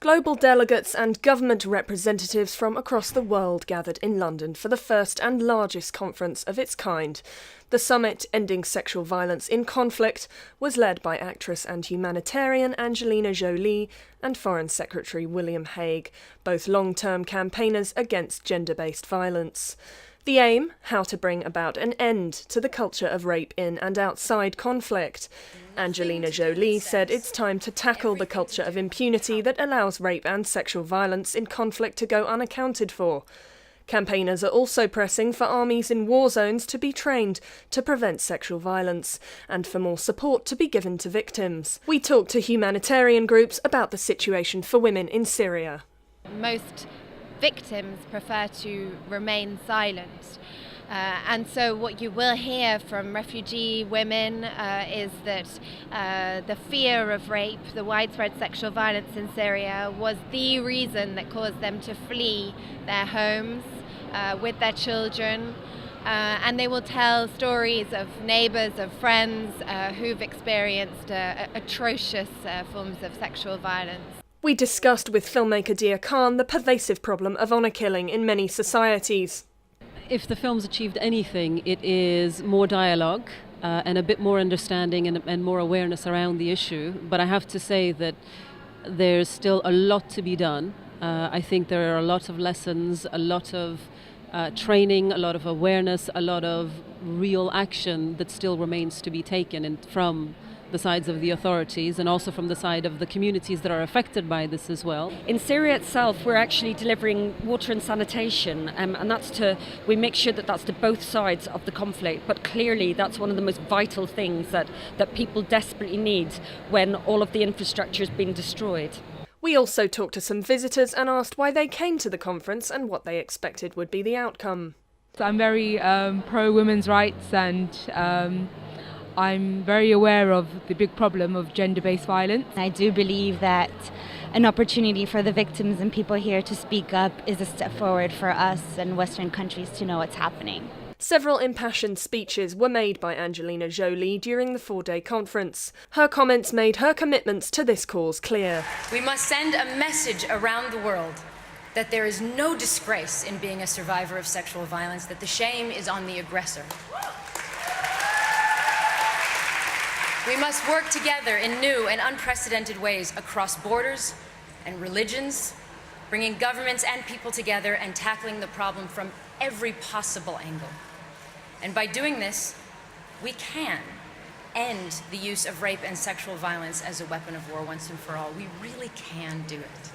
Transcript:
Global delegates and government representatives from across the world gathered in London for the first and largest conference of its kind. The summit, Ending Sexual Violence in Conflict, was led by actress and humanitarian Angelina Jolie and Foreign Secretary William Hague, both long-term campaigners against gender-based violence. The aim, how to bring about an end to the culture of rape in and outside conflict. Angelina Jolie said it's time to tackle the culture of impunity that allows rape and sexual violence in conflict to go unaccounted for. Campaigners are also pressing for armies in war zones to be trained to prevent sexual violence and for more support to be given to victims. We talked to humanitarian groups about the situation for women in Syria. Most victims prefer to remain silent. And so what you will hear from refugee women is that the fear of rape, the widespread sexual violence in Syria was the reason that caused them to flee their homes with their children. And they will tell stories of neighbours, of friends who've experienced atrocious forms of sexual violence. We discussed with filmmaker Dia Khan the pervasive problem of honour killing in many societies. If the film's achieved anything, it is more dialogue and a bit more understanding and more awareness around the issue. But I have to say that there's still a lot to be done. I think there are a lot of lessons, a lot of training, a lot of awareness, a lot of real action that still remains to be taken from the sides of the authorities and also from the side of the communities that are affected by this as well. In Syria itself, we're actually delivering water and sanitation, and we make sure that that's to both sides of the conflict, but clearly that's one of the most vital things that people desperately need when all of the infrastructure has been destroyed. We also talked to some visitors and asked why they came to the conference and what they expected would be the outcome. So I'm very pro-women's rights, and I'm very aware of the big problem of gender-based violence. I do believe that an opportunity for the victims and people here to speak up is a step forward for us and Western countries to know what's happening. Several impassioned speeches were made by Angelina Jolie during the 4-day conference. Her comments made her commitments to this cause clear. We must send a message around the world that there is no disgrace in being a survivor of sexual violence, that the shame is on the aggressor. We must work together in new and unprecedented ways across borders and religions, bringing governments and people together and tackling the problem from every possible angle. And by doing this, we can end the use of rape and sexual violence as a weapon of war once and for all. We really can do it.